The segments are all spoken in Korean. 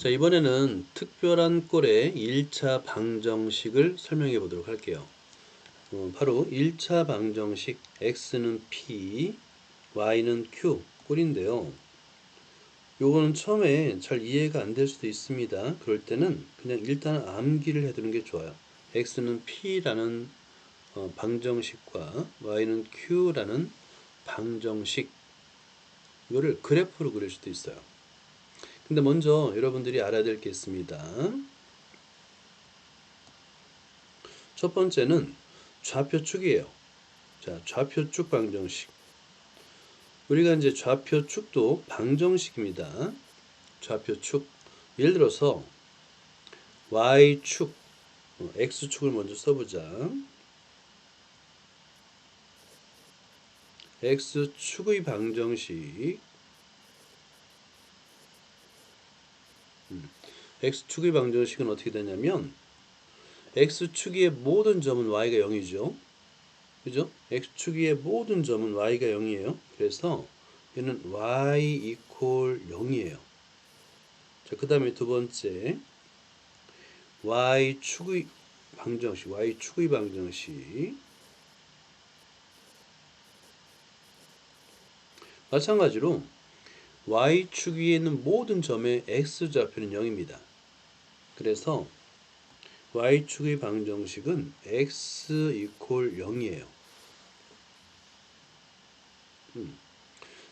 자, 이번에는 특별한 꼴의 1차 방정식을 설명해 보도록 할게요. 바로 1차 방정식 x는 p, y는 q 꼴인데요. 요거는 처음에 잘 이해가 안 될 수도 있습니다. 그럴 때는 그냥 일단 암기를 해두는 게 좋아요. x는 p라는 방정식과 y는 q라는 방정식, 이거를 그래프로 그릴 수도 있어요. 근데 먼저 여러분들이 알아야 될 게 있습니다. 첫 번째는 좌표축이에요. 자, 좌표축 방정식. 우리가 이제 좌표축도 방정식입니다. 좌표축. 예를 들어서 y축, x축을 먼저 써보자. x축의 방정식. x축의 방정식은 어떻게 되냐면 x축 위의 모든 점은 y가 0이죠. 그죠? x축 위의 모든 점은 y가 0이에요. 그래서 얘는 y 이퀄 0이에요. 자, 그 다음에 두 번째 y축의 방정식. 마찬가지로 y축 위에 있는 모든 점의 x좌표는 0입니다. 그래서 y축의 방정식은 x 이퀄 0이에요.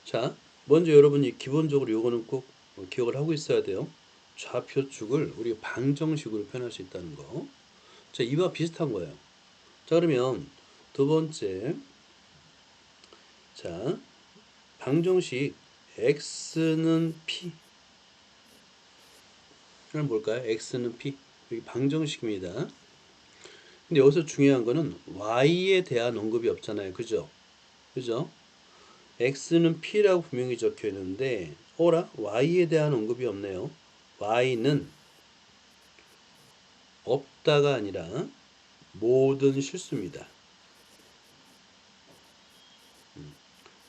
자, 먼저 여러분이 기본적으로 요거는 꼭 기억을 하고 있어야 돼요. 좌표축을 우리가 방정식으로 표현할 수 있다는 거. 자, 이와 비슷한 거예요. 자, 그러면 두 번째, 자, 방정식 x는 p. 그럼 뭘까요? x는 p. 여기 방정식입니다. 근데 여기서 중요한 거는 y에 대한 언급이 없잖아요. 그죠? 그죠? x는 p라고 분명히 적혀 있는데, 어라? y에 대한 언급이 없네요. y는 없다가 아니라 모든 실수입니다.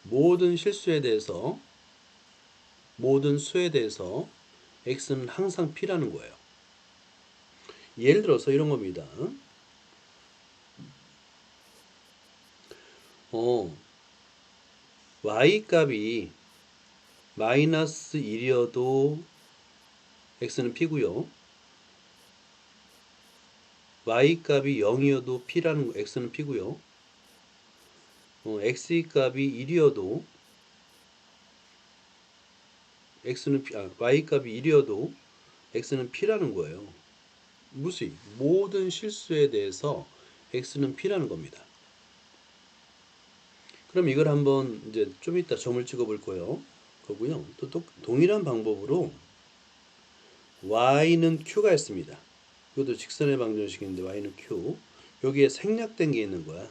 모든 실수에 대해서, 모든 수에 대해서 x는 항상 p라는 거예요. 예를 들어서 이런 겁니다. y 값이 마이너스 1이어도 x는 p고요. y 값이 0이어도 p라는 거, x는 p고요. x 값이 1이어도 y 값이 1이어도 x는 p라는 거예요. 무수히 모든 실수에 대해서 x는 p라는 겁니다. 그럼 이걸 한번 이제 좀 이따 점을 찍어 볼 거고요. 또 동일한 방법으로 y는 q가 있습니다. 이것도 직선의 방정식인데 y는 q. 여기에 생략된 게 있는 거야.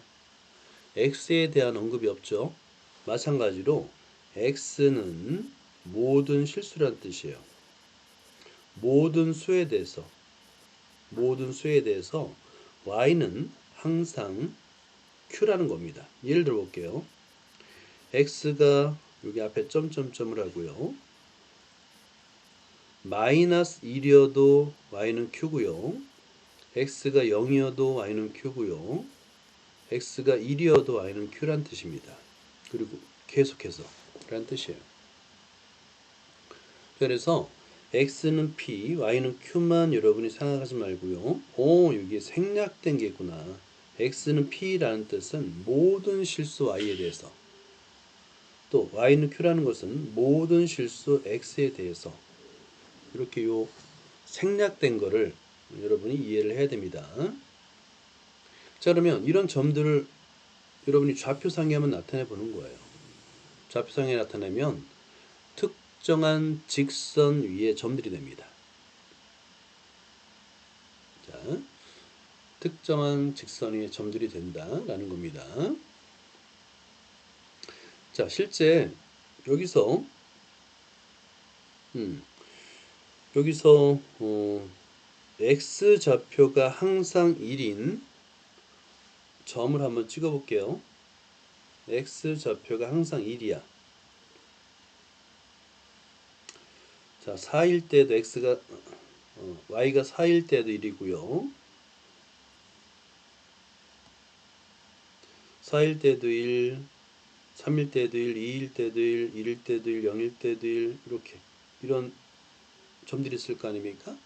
x에 대한 언급이 없죠. 마찬가지로 x는 모든 실수란 뜻이에요. 모든 수에 대해서 y는 항상 q라는 겁니다. 예를 들어 볼게요. x가 여기 앞에 점점점을 하고요. 마이너스 1이어도 y는 q고요. x가 0이어도 y는 q고요. x가 1이어도 y는 q란 뜻입니다. 그리고 계속해서 란 뜻이에요. 그래서 x는 p, y는 q만 여러분이 생각하지 말고요. 여기에 생략된 게 있구나. x는 p라는 뜻은 모든 실수 y에 대해서, 또 y는 q라는 것은 모든 실수 x에 대해서, 이렇게 요 생략된 거를 여러분이 이해를 해야 됩니다. 자, 그러면 이런 점들을 여러분이 좌표상에 한번 나타내 보는 거예요. 좌표상에 나타내면 특정한 직선 위에 점들이 됩니다. 자, 특정한 직선 위에 점들이 된다라는 겁니다. 자, 실제 여기서 x 좌표가 항상 1인 점을 한번 찍어 볼게요. x 좌표가 항상 1이야. 자, 4일 때도 x가 y가 4일 때도 1이고요. 4일 때도 1, 3일 때도 1, 2일 때도 1, 1일 때도 1, 0일 때도 1 이렇게 이런 점들이 있을 거 아닙니까?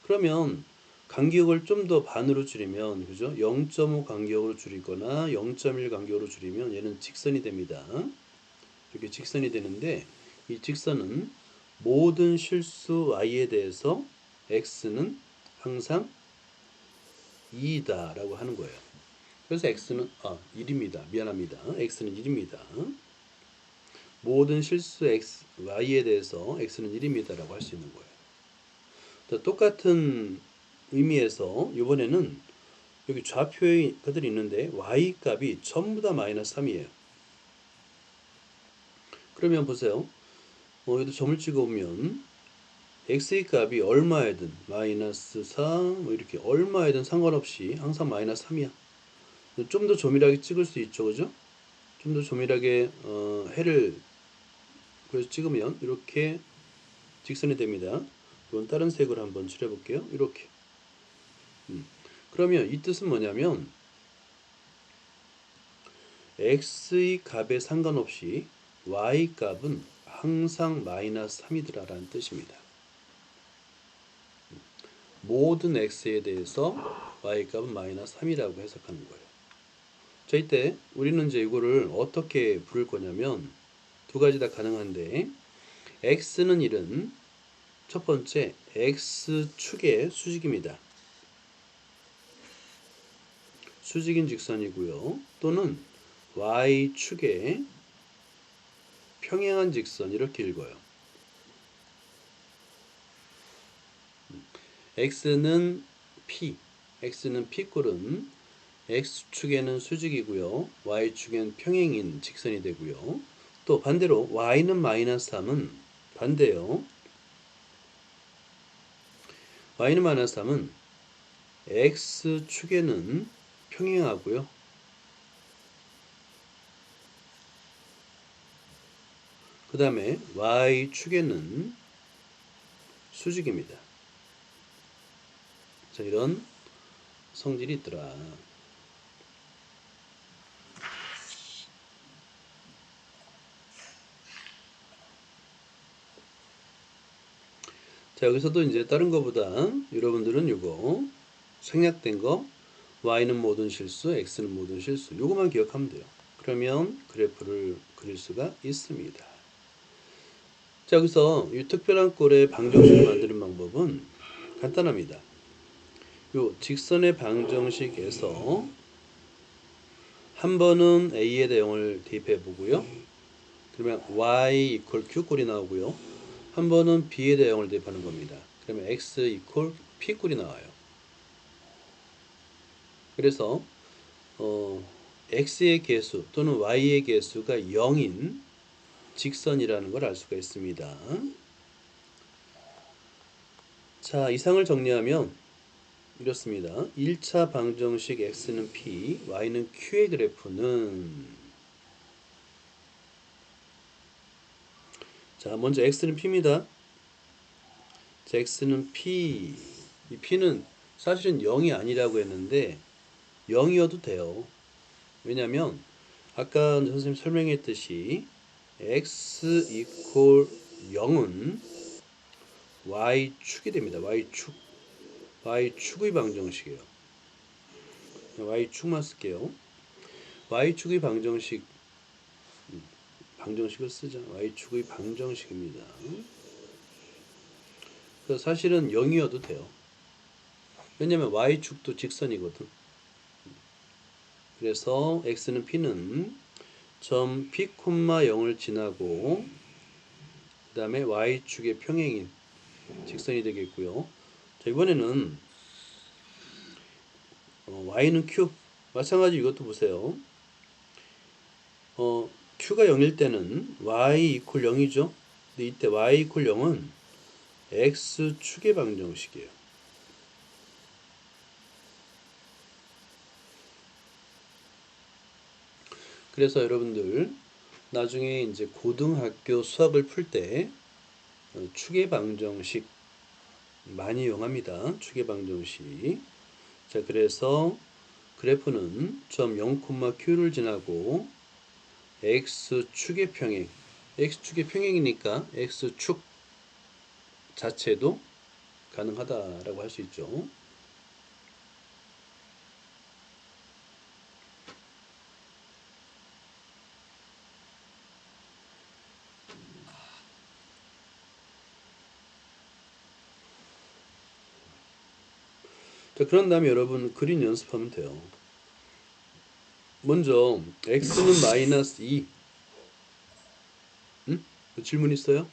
그러면 간격을 좀 더 반으로 줄이면 그죠? 0.5 간격으로 줄이거나 0.1 간격으로 줄이면 얘는 직선이 됩니다. 이렇게 직선이 되는데 이 직선은 모든 실수 y에 대해서 x는 항상 2이다 라고 하는 거예요. 그래서 x는 1입니다. 미안합니다. x는 1입니다. 모든 실수 x, y에 대해서 x는 1입니다 라고 할 수 있는 거예요. 똑같은 의미에서 이번에는 여기 좌표에 그들이 있는데 y 값이 전부 다 마이너스 3이에요. 그러면 보세요. 여기도 점을 찍어보면 x의 값이 얼마에든 마이너스 4 뭐 이렇게 얼마에든 상관없이 항상 마이너스 3이야. 좀 더 조밀하게 찍을 수 있죠. 그죠? 좀 더 조밀하게 해를 그래서 찍으면 이렇게 직선이 됩니다. 이건 다른 색으로 한번 칠해 볼게요. 이렇게. 그러면 이 뜻은 뭐냐면 x의 값에 상관없이 y 값은 항상 마이너스 3이더라 라는 뜻입니다. 모든 x에 대해서 y 값은 마이너스 3이라고 해석하는 거예요. 자, 이때 우리는 이제 이거를 어떻게 부를 거냐면 두 가지 다 가능한데 x는 1은 첫 번째 x축의 수직입니다. 수직인 직선이고요. 또는 y축의 평행한 직선 이렇게 읽어요. x는 p, x는 p꼴은 x축에는 수직이고요. y축엔 평행인 직선이 되고요. 또 반대로 y는 마이너스 3은 반대요. y는 마이너스 3은 x축에는 평행하고요. 그 다음에 y축에는 수직입니다. 자, 이런 성질이 있더라. 자, 여기서도 이제 다른 거보다 여러분들은 이거 생략된 거 y는 모든 실수, x는 모든 실수 요거만 기억하면 돼요. 그러면 그래프를 그릴 수가 있습니다. 자, 여기서 이 특별한 꼴의 방정식을 만드는 방법은 간단합니다. 요 직선의 방정식에서 한 번은 a에 대응을 대입해 보고요. 그러면 y 이퀄 q꼴이 나오고요. 한 번은 b에 대응을 대입하는 겁니다. 그러면 x 이퀄 p꼴이 나와요. 그래서 x의 개수 또는 y의 개수가 0인 직선이라는 걸 알 수가 있습니다. 자, 이상을 정리하면 이렇습니다. 1차 방정식 x는 p, y는 q의 그래프는 자, 먼저 x는 p입니다. 자, x는 p. 이 p는 사실은 0이 아니라고 했는데 0이어도 돼요. 왜냐면 아까 선생님 설명했듯이 x 이퀄 0은 y축이 됩니다. y축의 방정식이에요. y축만 쓸게요. y축의 방정식을 쓰자. y축의 방정식입니다. 그래서 사실은 0이어도 돼요. 왜냐면 y축도 직선이거든. 그래서 x는 p는 점 p, 0을 지나고 그 다음에 y축의 평행인 직선이 되겠고요. 자, 이번에는 y는 q 마찬가지 이것도 보세요. q가 0일 때는 y 이퀄 0이죠. 근데 이때 y 이퀄 0은 x축의 방정식이에요. 그래서 여러분들 나중에 이제 고등학교 수학을 풀 때 축의 방정식 많이 이용합니다. 축의 방정식. 자, 그래서 그래프는 점 0, Q를 지나고 x축의 평행, x축의 평행이니까 x축 자체도 가능하다라고 할 수 있죠. 자, 그런 다음에 여러분 그림 연습하면 돼요. 먼저 x는 마이너스 2. 응? 질문 있어요?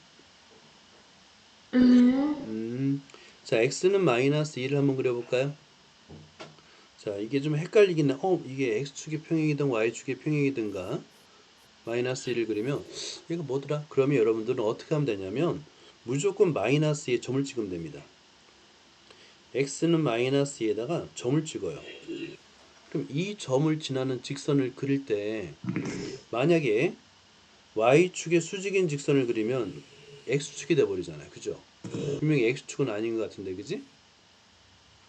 자, x는 마이너스 2를 한번 그려볼까요? 자, 이게 좀 헷갈리긴 해. 이게 x축의 평행이든 y축의 평행이든가 마이너스 1을 그리면 이거 뭐더라? 그러면 여러분들은 어떻게 하면 되냐면 무조건 마이너스 2에 점을 찍으면 됩니다. x는 마이너스 2에다가 점을 찍어요. 그럼 이 점을 지나는 직선을 그릴 때 만약에 y축의 수직인 직선을 그리면 x축이 돼버리잖아요. 그죠? 분명히 x축은 아닌 것 같은데, 그지?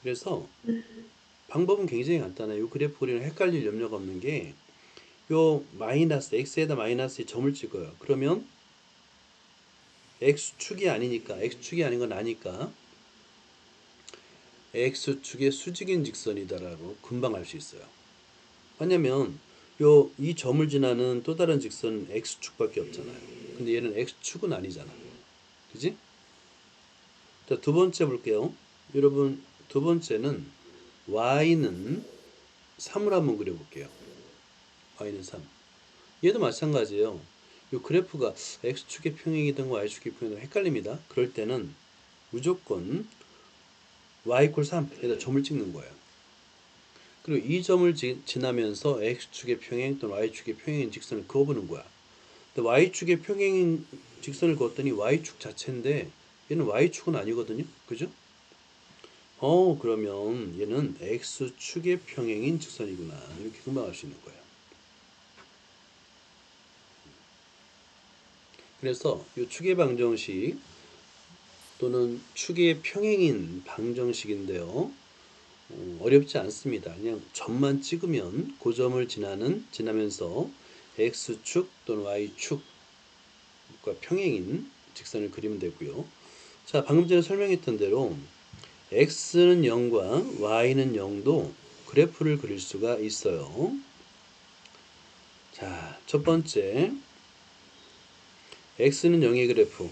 그래서 방법은 굉장히 간단해요. 이 그래프 그리는 헷갈릴 염려가 없는 게 요 마이너스 x에다 마이너스에 점을 찍어요. 그러면 x축이 아니니까, x축이 아닌 건 아니까 x축의 수직인 직선이다라고 금방 알 수 있어요. 왜냐면 이 점을 지나는 또 다른 직선은 x축밖에 없잖아요. 근데 얘는 x축은 아니잖아. 그지? 자, 두 번째 볼게요. 여러분, 두 번째는 y는 3을 한번 그려볼게요. y는 3. 얘도 마찬가지예요. 이 그래프가 x축의 평행이든 y축의 평행이든 헷갈립니다. 그럴 때는 무조건 y = 3에다 점을 찍는 거예요. 그리고 이 점을 지나면서 x축의 평행 또는 y축의 평행인 직선을 그어보는 거야. 근데 y축의 평행인 직선을 그었더니 y축 자체인데 얘는 y축은 아니거든요. 그죠? 그러면 얘는 x축의 평행인 직선이구나. 이렇게 금방 알 수 있는 거예요. 그래서 이 축의 방정식 또는 축의 평행인 방정식인데요. 어렵지 않습니다. 그냥 점만 찍으면 그 점을 지나면서 x축 또는 y축과 평행인 직선을 그리면 되고요. 자, 방금 전에 설명했던 대로 x는 0과 y는 0도 그래프를 그릴 수가 있어요. 자, 첫 번째 x는 0의 그래프,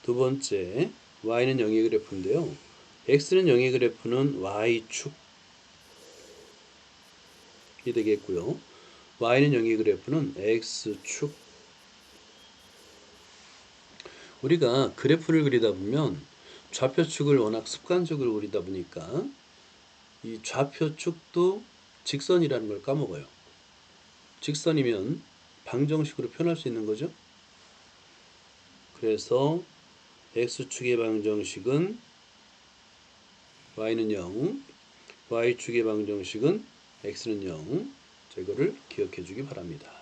두 번째 y는 0의 그래프인데요. x는 0의 그래프는 y축이 되겠고요. y는 0의 그래프는 x축. 우리가 그래프를 그리다 보면 좌표축을 워낙 습관적으로 그리다 보니까 이 좌표축도 직선이라는 걸 까먹어요. 직선이면 방정식으로 표현할 수 있는 거죠. 그래서 x축의 방정식은 y는 0, y축의 방정식은 x는 0. 이거를 기억해 주기 바랍니다.